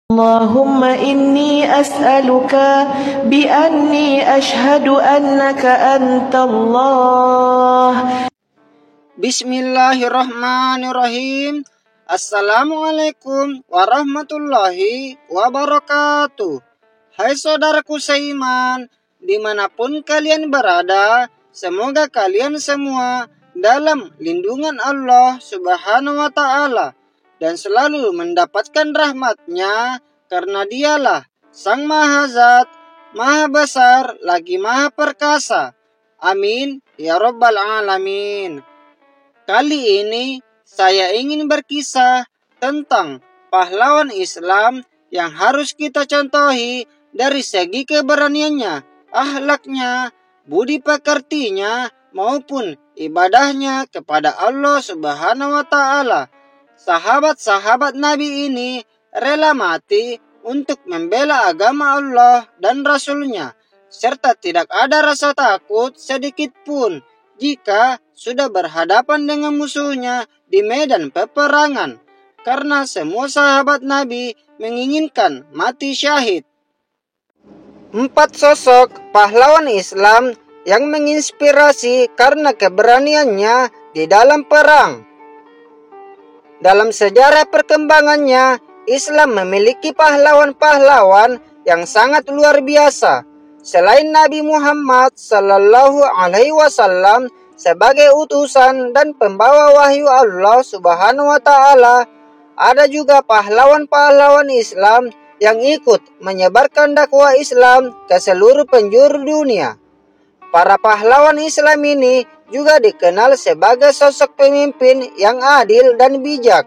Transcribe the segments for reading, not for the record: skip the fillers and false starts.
اللهم إني أسألك بأني أشهد أنك أنت الله. Bismillahirrahmanirrahim. Assalamualaikum warahmatullahi wabarakatuh. Hai saudaraku seiman, dimanapun kalian berada, semoga kalian semua dalam lindungan Allah Subhanahu wa Ta'ala dan selalu mendapatkan rahmatnya, karena dialah Sang Maha Zat, Maha Besar, lagi Maha Perkasa. Amin ya Rabbal Alamin. Kali ini saya ingin berkisah tentang pahlawan Islam yang harus kita contohi dari segi keberaniannya, akhlaknya, budi pekertinya, maupun ibadahnya kepada Allah Subhanahu wa Ta'ala. Sahabat-sahabat Nabi ini rela mati untuk membela agama Allah dan Rasul-Nya, serta tidak ada rasa takut sedikit pun jika sudah berhadapan dengan musuhnya di medan peperangan, karena semua sahabat Nabi menginginkan mati syahid. 4 sosok pahlawan Islam yang menginspirasi karena keberaniannya di dalam perang. Dalam sejarah perkembangannya, Islam memiliki pahlawan-pahlawan yang sangat luar biasa. Selain Nabi Muhammad Sallallahu Alaihi Wasallam sebagai utusan dan pembawa wahyu Allah Subhanahu wa Ta'ala, ada juga pahlawan-pahlawan Islam yang ikut menyebarkan dakwah Islam ke seluruh penjuru dunia. Para pahlawan Islam ini juga dikenal sebagai sosok pemimpin yang adil dan bijak.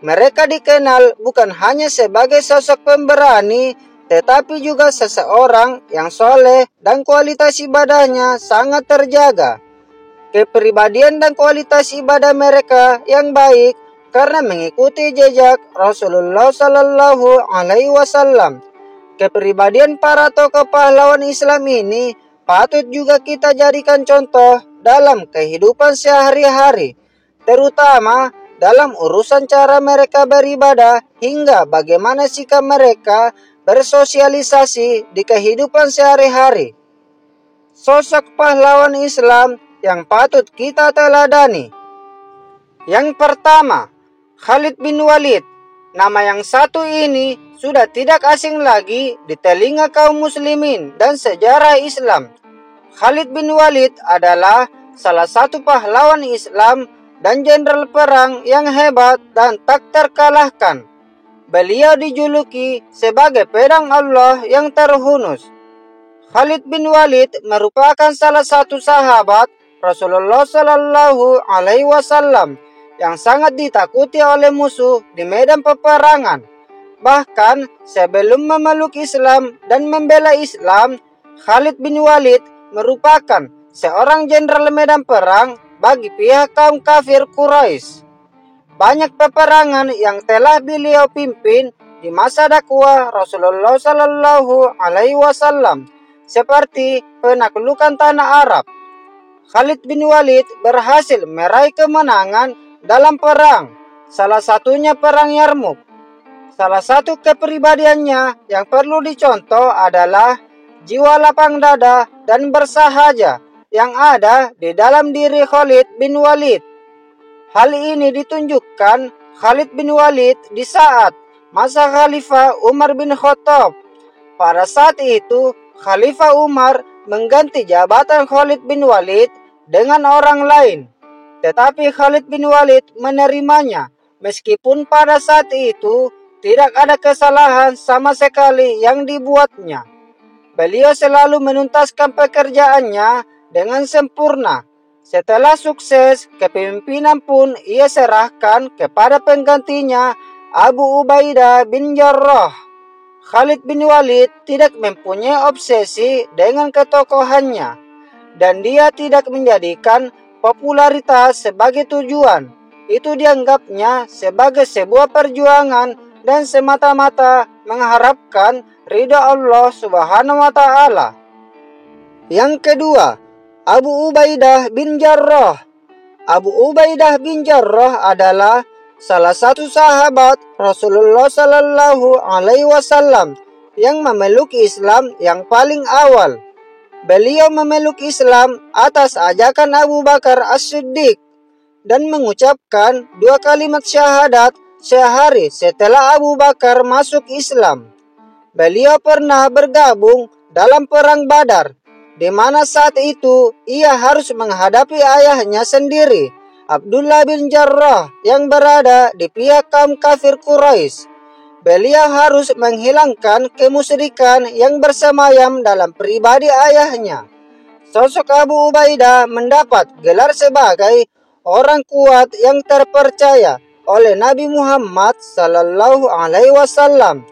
Mereka dikenal bukan hanya sebagai sosok pemberani, tetapi juga seseorang yang soleh dan kualitas ibadahnya sangat terjaga. Kepribadian dan kualitas ibadah mereka yang baik karena mengikuti jejak Rasulullah Sallallahu Alaihi Wasallam. Kepribadian para tokoh pahlawan Islam ini patut juga kita jadikan contoh dalam kehidupan sehari-hari, terutama dalam urusan cara mereka beribadah hingga bagaimana sikap mereka bersosialisasi di kehidupan sehari-hari. Sosok pahlawan Islam yang patut kita teladani. Yang pertama, Khalid bin Walid. Nama yang satu ini sudah tidak asing lagi di telinga kaum muslimin dan sejarah Islam. Khalid bin Walid adalah salah satu pahlawan Islam dan jenderal perang yang hebat dan tak terkalahkan. Beliau dijuluki sebagai pedang Allah yang terhunus. Khalid bin Walid merupakan salah satu sahabat Rasulullah Sallallahu Alaihi Wasallam yang sangat ditakuti oleh musuh di medan peperangan. Bahkan sebelum memeluk Islam dan membela Islam, Khalid bin Walid merupakan seorang jenderal medan perang bagi pihak kaum kafir Quraisy. Banyak peperangan yang telah beliau pimpin di masa dakwah Rasulullah Sallallahu Alaihi Wasallam, seperti penaklukan tanah Arab. Khalid bin Walid berhasil meraih kemenangan dalam perang, salah satunya perang Yarmuk. Salah satu kepribadiannya yang perlu dicontoh adalah jiwa lapang dada dan bersahaja yang ada di dalam diri Khalid bin Walid. Hal ini ditunjukkan Khalid bin Walid di saat masa Khalifah Umar bin Khattab. Pada saat itu, Khalifah Umar mengganti jabatan Khalid bin Walid dengan orang lain. Tetapi Khalid bin Walid menerimanya, meskipun pada saat itu tidak ada kesalahan sama sekali yang dibuatnya. Beliau selalu menuntaskan pekerjaannya dengan sempurna. Setelah sukses, kepemimpinan pun ia serahkan kepada penggantinya, Abu Ubaidah bin Jarrah. Khalid bin Walid tidak mempunyai obsesi dengan ketokohannya, dan dia tidak menjadikan popularitas sebagai tujuan. Itu dianggapnya sebagai sebuah perjuangan dan semata-mata mengharapkan ridha Allah Subhanahu wa Ta'ala. Yang kedua, Abu Ubaidah bin Jarrah. Abu Ubaidah bin Jarrah adalah salah satu sahabat Rasulullah Sallallahu Alaihi Wasallam yang memeluk Islam yang paling awal. Beliau memeluk Islam atas ajakan Abu Bakar As-Siddiq dan mengucapkan 2 kalimat syahadat sehari setelah Abu Bakar masuk Islam. Beliau pernah bergabung dalam perang Badar, di mana saat itu ia harus menghadapi ayahnya sendiri, Abdullah bin Jarrah, yang berada di pihak kaum kafir Quraisy. Beliau harus menghilangkan kemusyrikan yang bersemayam dalam pribadi ayahnya. Sosok Abu Ubaidah mendapat gelar sebagai orang kuat yang terpercaya oleh Nabi Muhammad Sallallahu Alaihi Wasallam.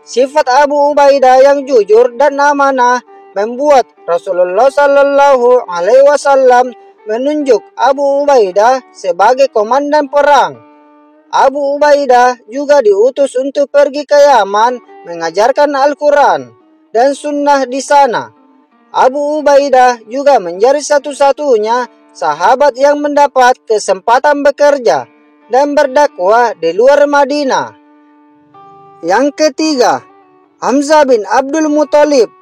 Sifat Abu Ubaidah yang jujur dan amanah membuat Rasulullah Sallallahu Alaihi Wasallam menunjuk Abu Ubaidah sebagai komandan perang. Abu Ubaidah juga diutus untuk pergi ke Yaman mengajarkan Al-Quran dan Sunnah di sana. Abu Ubaidah juga menjadi satu-satunya sahabat yang mendapat kesempatan bekerja dan berdakwah di luar Madinah. Yang ketiga, Hamzah bin Abdul Muthalib.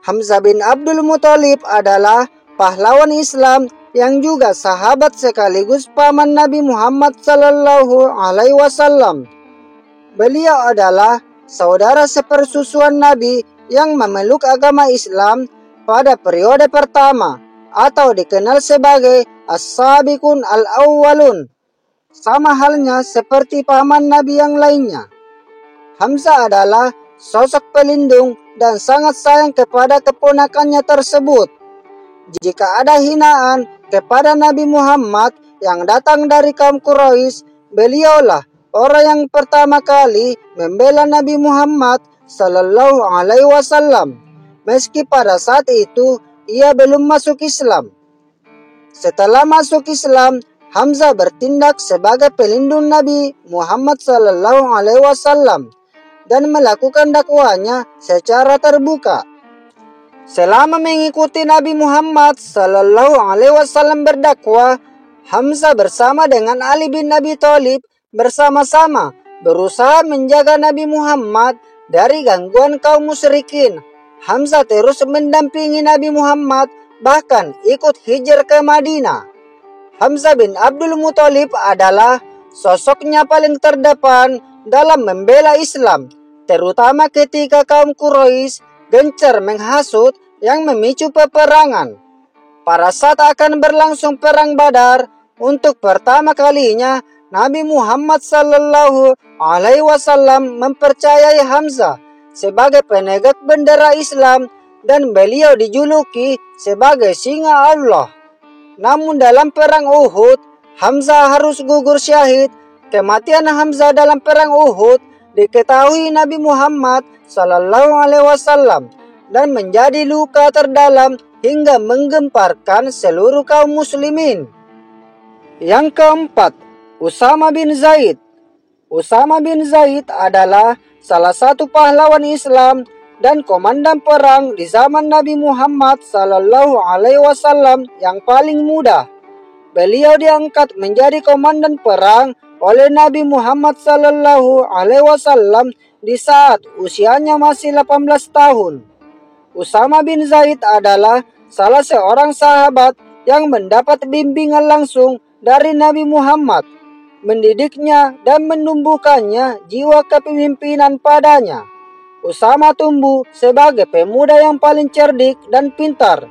Hamzah bin Abdul Muthalib adalah pahlawan Islam yang juga sahabat sekaligus paman Nabi Muhammad Sallallahu Alaihi Wasallam. Beliau adalah saudara sepersusuan Nabi yang memeluk agama Islam pada periode pertama atau dikenal sebagai As-Sabiqun Al-Awwalun. Sama halnya seperti paman Nabi yang lainnya. Hamzah adalah sosok pelindung dan sangat sayang kepada keponakannya tersebut. Jika ada hinaan kepada Nabi Muhammad yang datang dari kaum Quraisy, beliaulah orang yang pertama kali membela Nabi Muhammad Sallallahu Alaihi Wasallam, meski pada saat itu ia belum masuk Islam. Setelah masuk Islam, Hamzah bertindak sebagai pelindung Nabi Muhammad Sallallahu Alaihi Wasallam dan melakukan dakwahnya secara terbuka. Selama mengikuti Nabi Muhammad Sallallahu Alaihi Wasallam berdakwah, Hamzah bersama dengan Ali bin Abi Thalib bersama-sama berusaha menjaga Nabi Muhammad dari gangguan kaum musyrikin. Hamzah terus mendampingi Nabi Muhammad, bahkan ikut hijrah ke Madinah. Hamzah bin Abdul Muthalib adalah sosoknya paling terdepan dalam membela Islam, terutama ketika kaum Quraisy gencar menghasut yang memicu peperangan. Pada saat akan berlangsung perang Badar, untuk pertama kalinya Nabi Muhammad Sallallahu Alaihi Wasallam mempercayai Hamzah sebagai penegak bendera Islam dan beliau dijuluki sebagai singa Allah. Namun dalam perang Uhud, Hamzah harus gugur syahid. Kematian Hamzah dalam perang Uhud diketahui Nabi Muhammad Sallallahu Alaihi Wasallam dan menjadi luka terdalam hingga menggemparkan seluruh kaum muslimin. Yang keempat, Usama bin Zaid. Usama bin Zaid adalah salah satu pahlawan Islam dan komandan perang di zaman Nabi Muhammad Sallallahu Alaihi Wasallam yang paling muda. Beliau diangkat menjadi komandan perang oleh Nabi Muhammad Sallallahu Alaihi Wasallam di saat usianya masih 18 tahun. Usama bin Zaid adalah salah seorang sahabat yang mendapat bimbingan langsung dari Nabi Muhammad, mendidiknya dan menumbuhkannya jiwa kepemimpinan padanya. Usama tumbuh sebagai pemuda yang paling cerdik dan pintar,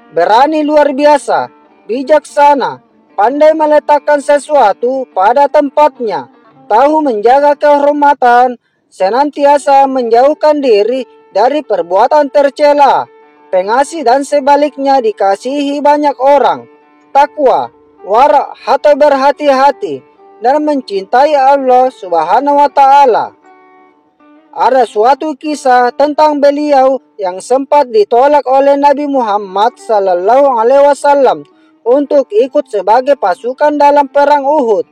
berani luar biasa, bijaksana, pandai meletakkan sesuatu pada tempatnya, tahu menjaga kehormatan, senantiasa menjauhkan diri dari perbuatan tercela, pengasih dan sebaliknya dikasihi banyak orang, takwa, wara atau berhati-hati, dan mencintai Allah Subhanahu wa Ta'ala. Ada suatu kisah tentang beliau yang sempat ditolak oleh Nabi Muhammad Sallallahu Alaihi Wasallam untuk ikut sebagai pasukan dalam perang Uhud.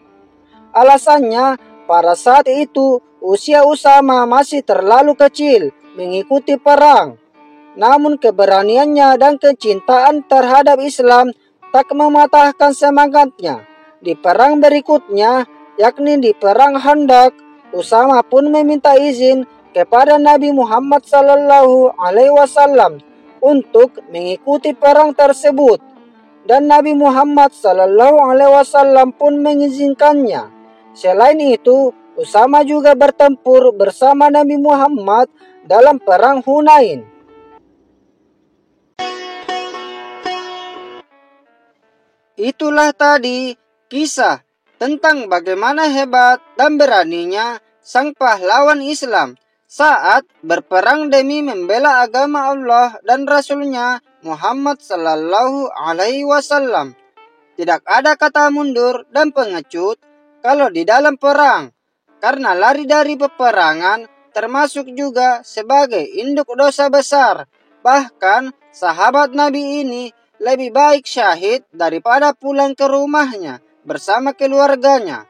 Alasannya, pada saat itu usia Usama masih terlalu kecil mengikuti perang. Namun keberaniannya dan kecintaan terhadap Islam tak mematahkan semangatnya. Di perang berikutnya, yakni di perang Khandaq. Usama pun meminta izin kepada Nabi Muhammad Sallallahu Alaihi Wasallam untuk mengikuti perang tersebut, dan Nabi Muhammad Sallallahu Alaihi Wasallam pun mengizinkannya. Selain itu, Usama juga bertempur bersama Nabi Muhammad dalam perang Hunain. Itulah tadi kisah tentang bagaimana hebat dan beraninya sang pahlawan Islam saat berperang demi membela agama Allah dan Rasulnya Muhammad Sallallahu Alaihi Wasallam. Tidak ada kata mundur dan pengecut kalau di dalam perang, karena lari dari peperangan termasuk juga sebagai induk dosa besar. Bahkan sahabat Nabi ini lebih baik syahid daripada pulang ke rumahnya bersama keluarganya.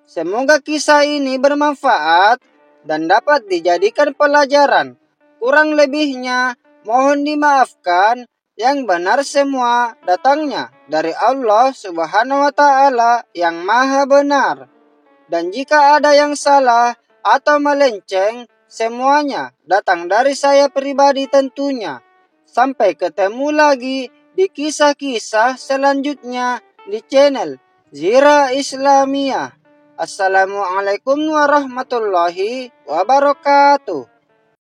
Semoga kisah ini bermanfaat dan dapat dijadikan pelajaran. Kurang lebihnya mohon dimaafkan. Yang benar semua datangnya dari Allah Subhanahu wa Ta'ala yang Maha Benar. Dan jika ada yang salah atau melenceng, semuanya datang dari saya pribadi tentunya. Sampai ketemu lagi di kisah-kisah selanjutnya di channel Zira Islamiyah. Assalamualaikum warahmatullahi wabarakatuh.